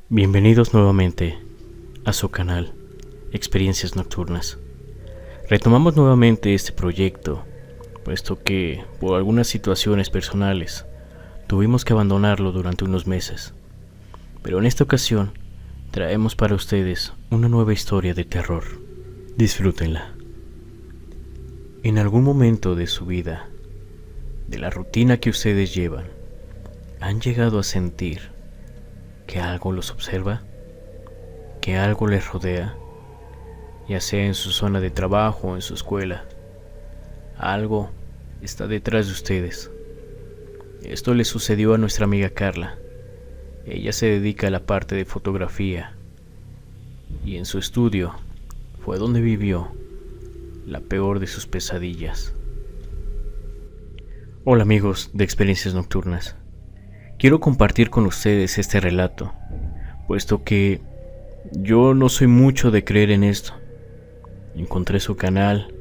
Bienvenidos nuevamente a su canal Experiencias Nocturnas. Retomamos nuevamente este proyecto, puesto que por algunas situaciones personales tuvimos que abandonarlo durante unos meses. Pero en esta ocasión traemos para ustedes una nueva historia de terror. Disfrútenla. En algún momento de su vida, de la rutina que ustedes llevan, ¿han llegado a sentir que algo los observa? ¿Que algo les rodea? Ya sea en su zona de trabajo o en su escuela. Algo está detrás de ustedes. Esto le sucedió a nuestra amiga Carla. Ella se dedica a la parte de fotografía y en su estudio fue donde vivió la peor de sus pesadillas. Hola amigos de Experiencias Nocturnas. Quiero compartir con ustedes este relato, puesto que yo no soy mucho de creer en esto. Encontré su canal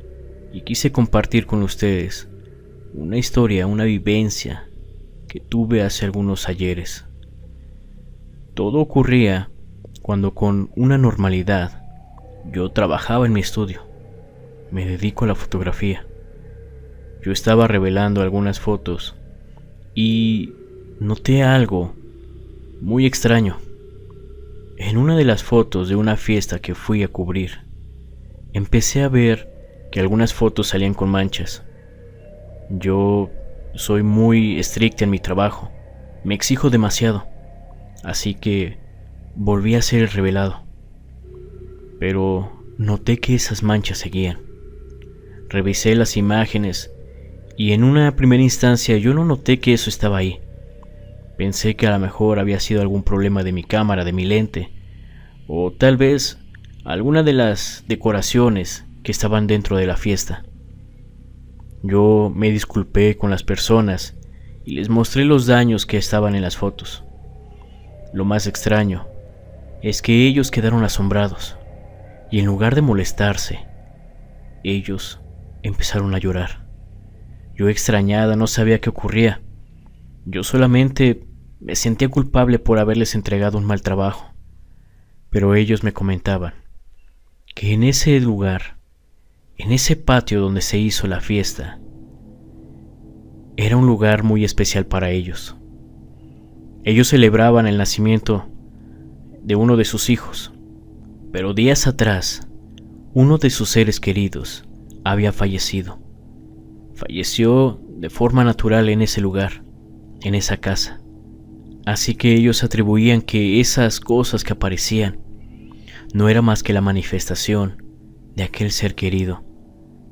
y quise compartir con ustedes una historia, una vivencia que tuve hace algunos ayeres. Todo ocurría cuando con una normalidad yo trabajaba en mi estudio. Me dedico a la fotografía. Yo estaba revelando algunas fotos y noté algo muy extraño. En una de las fotos de una fiesta que fui a cubrir, empecé a ver que algunas fotos salían con manchas. Yo soy muy estricta en mi trabajo, me exijo demasiado, así que volví a hacer el revelado. Pero noté que esas manchas seguían. Revisé las imágenes y en una primera instancia yo no noté que eso estaba ahí. Pensé que a lo mejor había sido algún problema de mi cámara, de mi lente, o tal vez alguna de las decoraciones que estaban dentro de la fiesta. Yo me disculpé con las personas y les mostré los daños que estaban en las fotos. Lo más extraño es que ellos quedaron asombrados y en lugar de molestarse, ellos empezaron a llorar. Yo, extrañada, no sabía qué ocurría. Yo solamente me sentía culpable por haberles entregado un mal trabajo, pero ellos me comentaban que en ese lugar, en ese patio donde se hizo la fiesta, era un lugar muy especial para ellos. Ellos celebraban el nacimiento de uno de sus hijos, pero días atrás, uno de sus seres queridos había fallecido. Falleció de forma natural en ese lugar, en esa casa. Así que ellos atribuían que esas cosas que aparecían no era más que la manifestación de aquel ser querido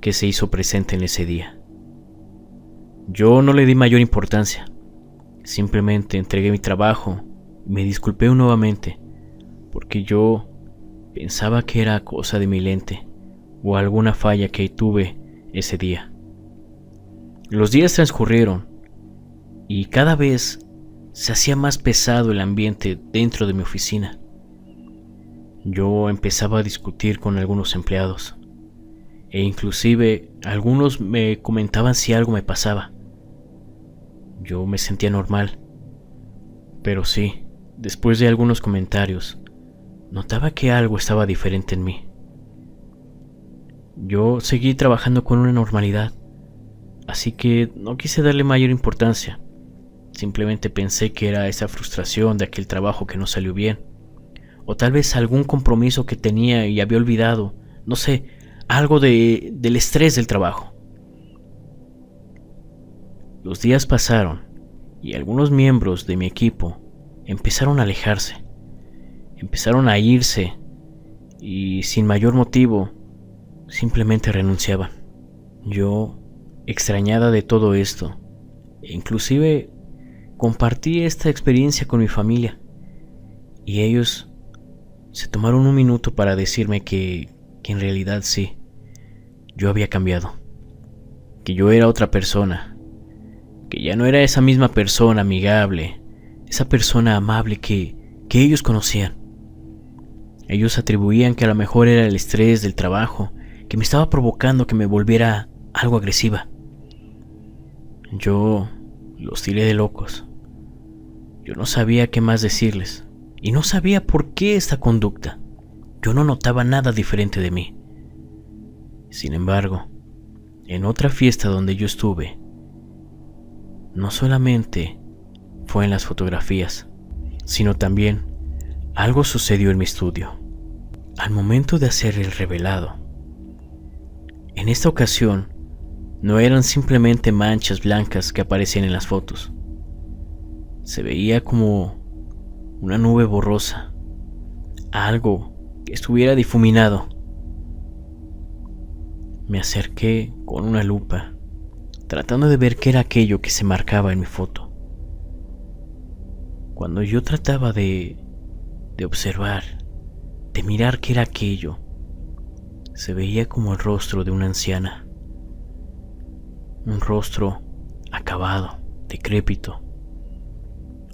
que se hizo presente en ese día. Yo no le di mayor importancia, simplemente entregué mi trabajo y me disculpé nuevamente porque yo pensaba que era cosa de mi lente o alguna falla que tuve ese día. Los días transcurrieron y cada vez se hacía más pesado el ambiente dentro de mi oficina. Yo empezaba a discutir con algunos empleados e inclusive algunos me comentaban si algo me pasaba. Yo me sentía normal, pero sí, después de algunos comentarios, notaba que algo estaba diferente en mí. Yo seguí trabajando con una normalidad, así que no quise darle mayor importancia. Simplemente pensé que era esa frustración de aquel trabajo que no salió bien, o tal vez algún compromiso que tenía y había olvidado, no sé, algo del estrés del trabajo. Los días pasaron y algunos miembros de mi equipo empezaron a alejarse, empezaron a irse y sin mayor motivo simplemente renunciaban. Yo, extrañada de todo esto, inclusive compartí esta experiencia con mi familia y ellos se tomaron un minuto para decirme que en realidad sí, yo había cambiado, que yo era otra persona, que ya no era esa misma persona amigable, esa persona amable que ellos conocían. Ellos atribuían que a lo mejor era el estrés del trabajo que me estaba provocando que me volviera algo agresiva. Yo los tiré de locos. Yo no sabía qué más decirles. y no sabía por qué esta conducta. Yo no notaba nada diferente de mí. Sin embargo, en otra fiesta donde yo estuve, no solamente fue en las fotografías, sino también algo sucedió en mi estudio. Al momento de hacer el revelado, en esta ocasión no eran simplemente manchas blancas que aparecían en las fotos. Se veía como una nube borrosa, algo que estuviera difuminado. Me acerqué con una lupa, tratando de ver qué era aquello que se marcaba en mi foto. Cuando yo trataba de observar, de mirar qué era aquello, se veía como el rostro de una anciana. Un rostro acabado, decrépito.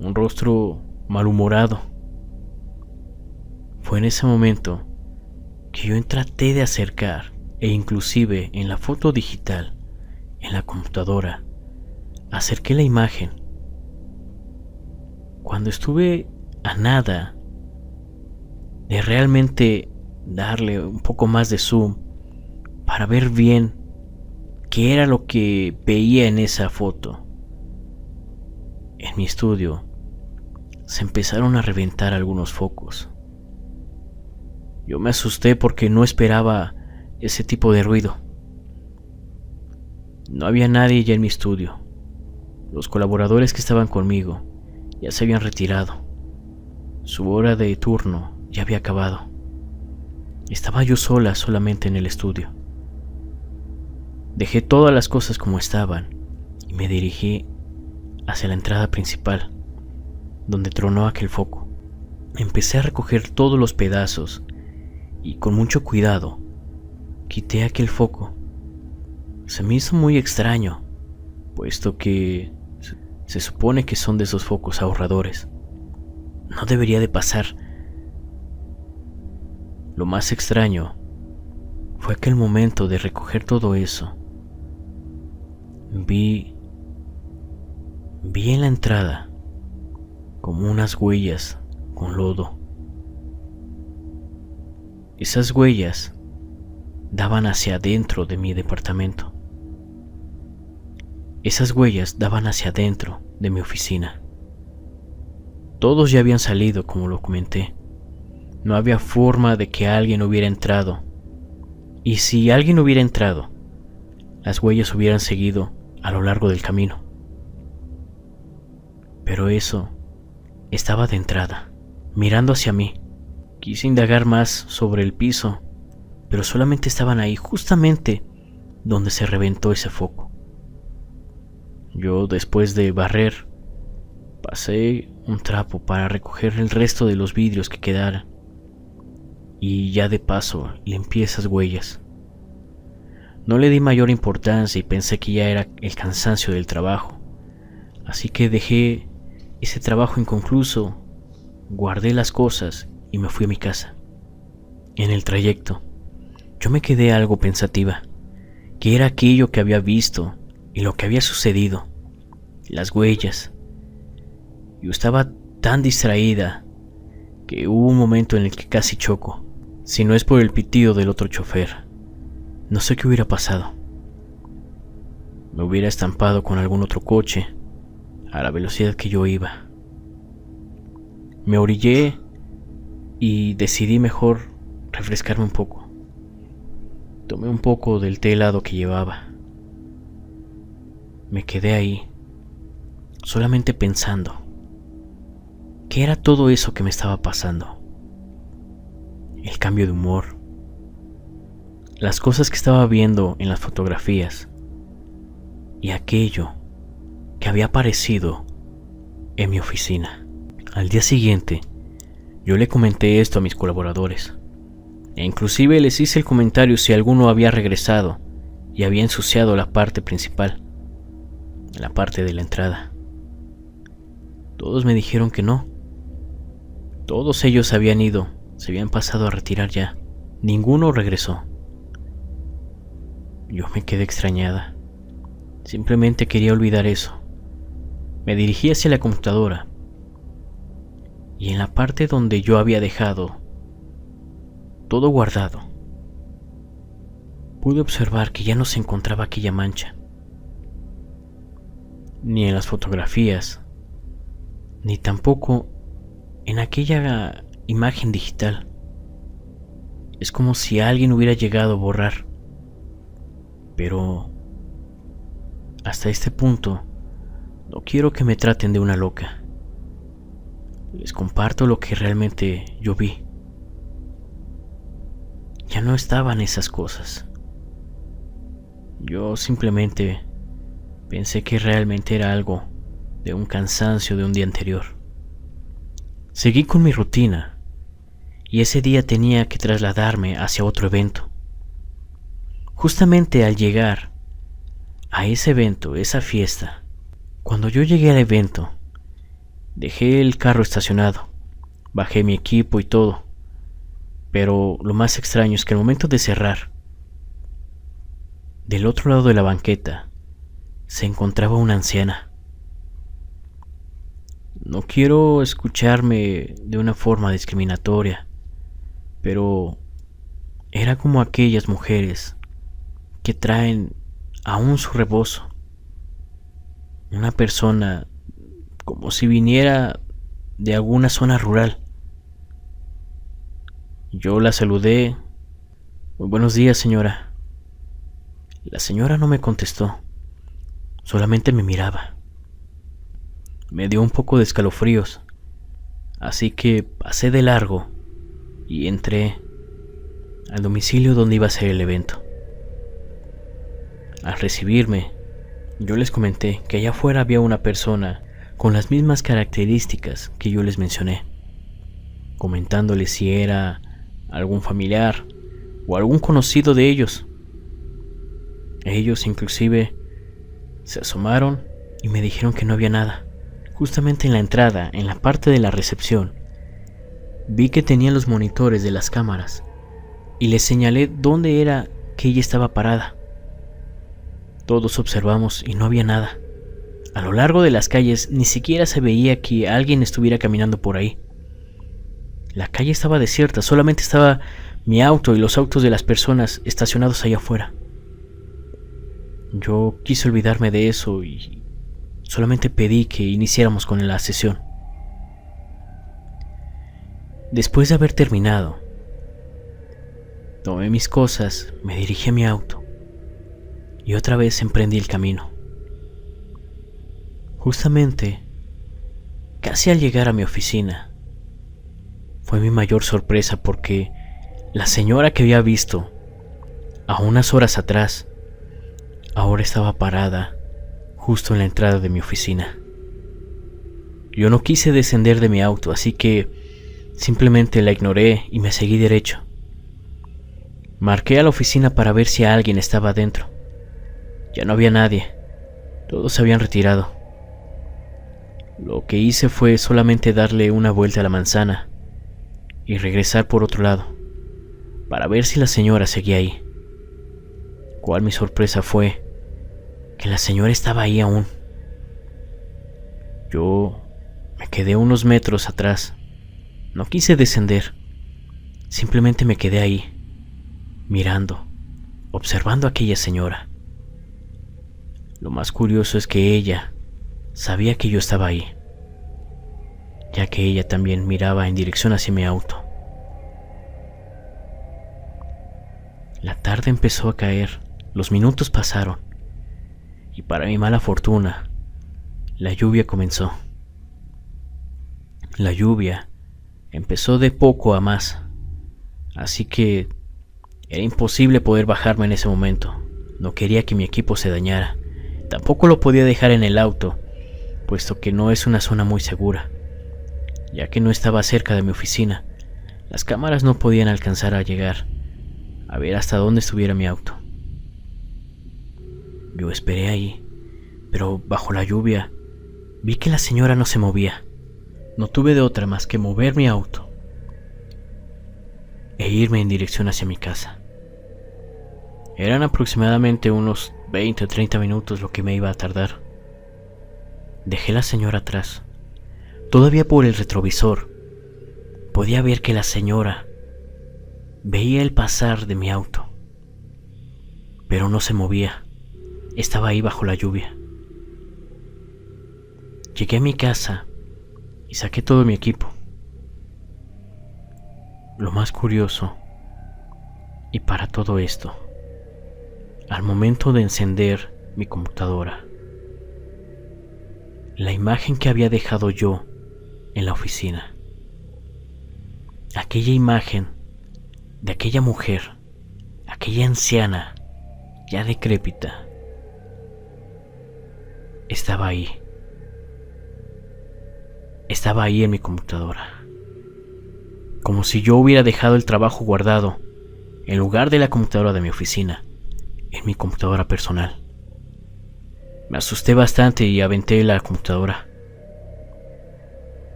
Un rostro malhumorado. Fue en ese momento que yo traté de acercar, e inclusive en la foto digital, en la computadora, acerqué la imagen. Cuando estuve a nada de realmente darle un poco más de zoom para ver bien qué era lo que veía en esa foto, en mi estudio se empezaron a reventar algunos focos. Yo me asusté porque no esperaba ese tipo de ruido. No había nadie ya en mi estudio. Los colaboradores que estaban conmigo ya se habían retirado. Su hora de turno ya había acabado. Estaba yo solamente en el estudio. Dejé todas las cosas como estaban y me dirigí hacia la entrada principal, donde tronó aquel foco. Empecé a recoger todos los pedazos y con mucho cuidado quité aquel foco. Se me hizo muy extraño, puesto que se supone que son de esos focos ahorradores. No debería de pasar. Lo más extraño fue aquel momento de recoger todo eso. Vi en la entrada como unas huellas con lodo. Esas huellas daban hacia adentro de mi departamento. Esas huellas daban hacia adentro de mi oficina. Todos ya habían salido, como lo comenté. No había forma de que alguien hubiera entrado. Y si alguien hubiera entrado, las huellas hubieran seguido a lo largo del camino. Pero eso estaba de entrada, mirando hacia mí. Quise indagar más sobre el piso, pero solamente estaban ahí, justamente donde se reventó ese foco. Yo, después de barrer, pasé un trapo para recoger el resto de los vidrios que quedaran, y ya de paso limpié esas huellas. No le di mayor importancia y pensé que ya era el cansancio del trabajo, así que dejé ese trabajo inconcluso, guardé las cosas y me fui a mi casa. En el trayecto, yo me quedé algo pensativa. ¿Qué era aquello que había visto y lo que había sucedido? Las huellas. Yo estaba tan distraída que hubo un momento en el que casi choco. Si no es por el pitido del otro chofer, no sé qué hubiera pasado. Me hubiera estampado con algún otro coche a la velocidad que yo iba. Me orillé y decidí mejor refrescarme un poco. Tomé un poco del té helado que llevaba. Me quedé ahí, solamente pensando, ¿qué era todo eso que me estaba pasando? El cambio de humor, las cosas que estaba viendo en las fotografías y aquello que había aparecido en mi oficina. Al día siguiente, yo le comenté esto a mis colaboradores, e inclusive les hice el comentario si alguno había regresado y había ensuciado la parte principal, la parte de la entrada. Todos me dijeron que no. Todos ellos habían ido, se habían pasado a retirar ya. Ninguno regresó. Yo me quedé extrañada. Simplemente quería olvidar eso. Me dirigí hacia la computadora y en la parte donde yo había dejado todo guardado, pude observar que ya no se encontraba aquella mancha, ni en las fotografías, ni tampoco en aquella imagen digital. Es como si alguien hubiera llegado a borrar. Pero hasta este punto no quiero que me traten de una loca. Les comparto lo que realmente yo vi. Ya no estaban esas cosas. Yo simplemente pensé que realmente era algo de un cansancio de un día anterior. Seguí con mi rutina y ese día tenía que trasladarme hacia otro evento. Justamente al llegar a ese evento, esa fiesta, cuando yo llegué al evento, dejé el carro estacionado, bajé mi equipo y todo, pero lo más extraño es que al momento de cerrar, del otro lado de la banqueta se encontraba una anciana. No quiero escucharme de una forma discriminatoria, pero era como aquellas mujeres que traen aún su rebozo. Una persona como si viniera de alguna zona rural. Yo la saludé. Muy buenos días, señora. La señora no me contestó, solamente me miraba. Me dio un poco de escalofríos, así que pasé de largo y entré al domicilio donde iba a ser el evento. Al recibirme, yo les comenté que allá afuera había una persona con las mismas características que yo les mencioné, comentándoles si era algún familiar o algún conocido de ellos. Ellos inclusive se asomaron y me dijeron que no había nada. Justamente en la entrada, en la parte de la recepción, vi que tenían los monitores de las cámaras y les señalé dónde era que ella estaba parada. Todos observamos y no había nada. A lo largo de las calles ni siquiera se veía que alguien estuviera caminando por ahí. La calle estaba desierta, solamente estaba mi auto y los autos de las personas estacionados allá afuera. Yo quise olvidarme de eso y solamente pedí que iniciáramos con la sesión. Después de haber terminado, tomé mis cosas, me dirigí a mi auto y otra vez emprendí el camino. Justamente, casi al llegar a mi oficina, fue mi mayor sorpresa porque la señora que había visto a unas horas atrás ahora estaba parada justo en la entrada de mi oficina. Yo no quise descender de mi auto, así que simplemente la ignoré y me seguí derecho. Marqué a la oficina para ver si alguien estaba dentro. Ya no había nadie, todos se habían retirado. Lo que hice fue solamente darle una vuelta a la manzana y regresar por otro lado, para ver si la señora seguía ahí. Cuál mi sorpresa fue que la señora estaba ahí aún. Yo me quedé unos metros atrás. No quise descender. Simplemente me quedé ahí, mirando, observando a aquella señora. Lo más curioso es que ella sabía que yo estaba ahí, ya que ella también miraba en dirección hacia mi auto. La tarde empezó a caer, los minutos pasaron, y para mi mala fortuna, la lluvia comenzó. La lluvia empezó de poco a más, así que era imposible poder bajarme en ese momento. No quería que mi equipo se dañara. Tampoco lo podía dejar en el auto, puesto que no es una zona muy segura, ya que no estaba cerca de mi oficina. Las cámaras no podían alcanzar a llegar a ver hasta dónde estuviera mi auto. Yo esperé ahí, pero bajo la lluvia vi que la señora no se movía. No tuve de otra más que mover mi auto e irme en dirección hacia mi casa. Eran aproximadamente unos 20 o 30 minutos lo que me iba a tardar. Dejé a la señora atrás. Todavía por el retrovisor podía ver que la señora veía el pasar de mi auto, pero no se movía. Estaba ahí bajo la lluvia. Llegué a mi casa y saqué todo mi equipo. Lo más curioso, y para todo esto, al momento de encender mi computadora, la imagen que había dejado yo en la oficina, aquella imagen de aquella mujer, aquella anciana, ya decrépita, estaba ahí. Estaba ahí en mi computadora. Como si yo hubiera dejado el trabajo guardado, en lugar de la computadora de mi oficina, en mi computadora personal. Me asusté bastante y aventé la computadora.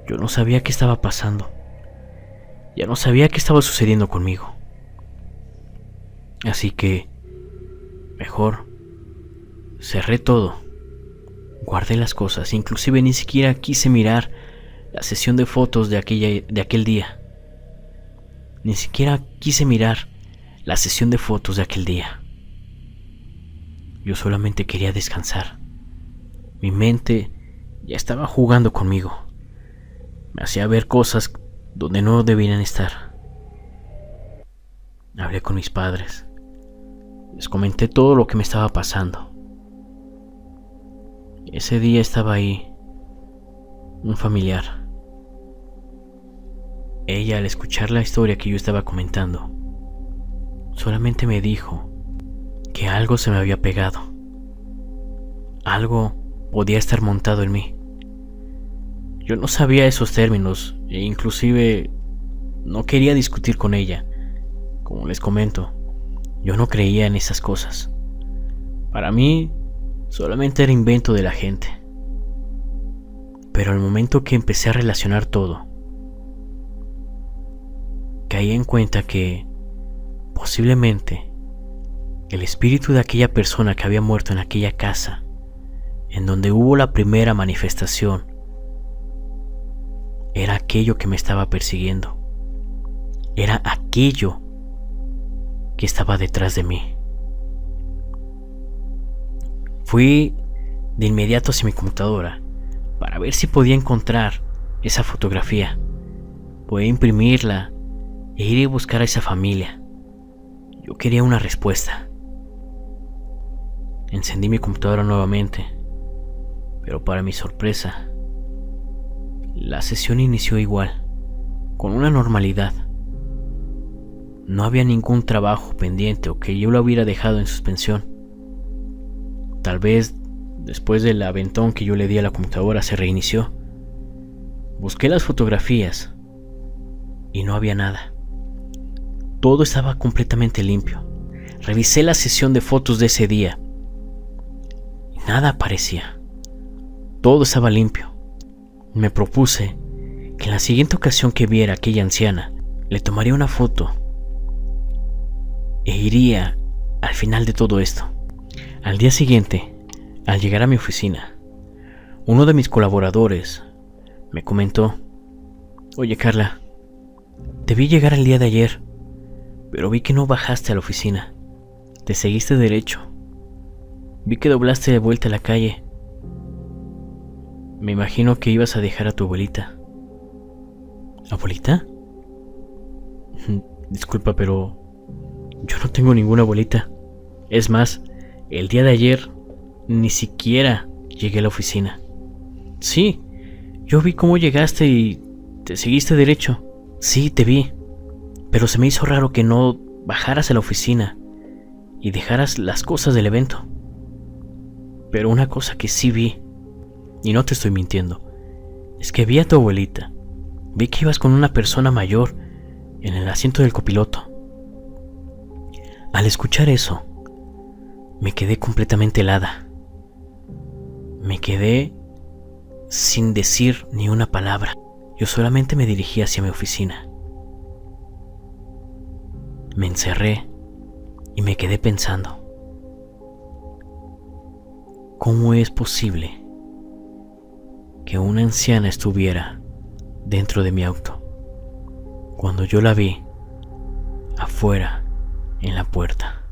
Yo no sabía qué estaba pasando. Ya no sabía qué estaba sucediendo conmigo. Así que, mejor, cerré todo. Guardé las cosas, inclusive ni siquiera quise mirar la sesión de fotos de aquel día. Ni siquiera quise mirar la sesión de fotos de aquel día. Yo solamente quería descansar. Mi mente ya estaba jugando conmigo. Me hacía ver cosas donde no debían estar. Hablé con mis padres. Les comenté todo lo que me estaba pasando. Ese día estaba ahí un familiar. Ella, al escuchar la historia que yo estaba comentando, solamente me dijo que algo se me había pegado. Algo podía estar montado en mí. Yo no sabía esos términos e inclusive no quería discutir con ella. Como les comento, yo no creía en esas cosas. Para mí, solamente era invento de la gente. Pero al momento que empecé a relacionar todo, caí en cuenta que posiblemente el espíritu de aquella persona que había muerto en aquella casa, en donde hubo la primera manifestación, era aquello que me estaba persiguiendo. Era aquello que estaba detrás de mí. Fui de inmediato hacia mi computadora para ver si podía encontrar esa fotografía. Podía imprimirla e ir a buscar a esa familia. Yo quería una respuesta. Encendí mi computadora nuevamente, pero para mi sorpresa, la sesión inició igual, con una normalidad. No había ningún trabajo pendiente o que yo lo hubiera dejado en suspensión. Tal vez después del aventón que yo le di a la computadora se reinició. Busqué las fotografías y no había nada. Todo estaba completamente limpio. Revisé la sesión de fotos de ese día y nada aparecía. Todo estaba limpio. Me propuse que en la siguiente ocasión que viera a aquella anciana, le tomaría una foto e iría al final de todo esto. Al día siguiente, al llegar a mi oficina, uno de mis colaboradores me comentó: «Oye, Carla, te vi llegar el día de ayer, pero vi que no bajaste a la oficina. Te seguiste derecho. Vi que doblaste de vuelta a la calle. Me imagino que ibas a dejar a tu abuelita». ¿Abuelita? Disculpa, pero yo no tengo ninguna abuelita. Es más, el día de ayer ni siquiera llegué a la oficina. Sí, yo vi cómo llegaste y te seguiste derecho. Sí, te vi. Pero se me hizo raro que no bajaras a la oficina y dejaras las cosas del evento. Pero una cosa que sí vi, y no te estoy mintiendo, es que vi a tu abuelita. Vi que ibas con una persona mayor en el asiento del copiloto. Al escuchar eso, me quedé completamente helada. Me quedé sin decir ni una palabra. Yo solamente me dirigí hacia mi oficina. Me encerré y me quedé pensando: ¿cómo es posible que una anciana estuviera dentro de mi auto? cuando yo la vi afuera en la puerta.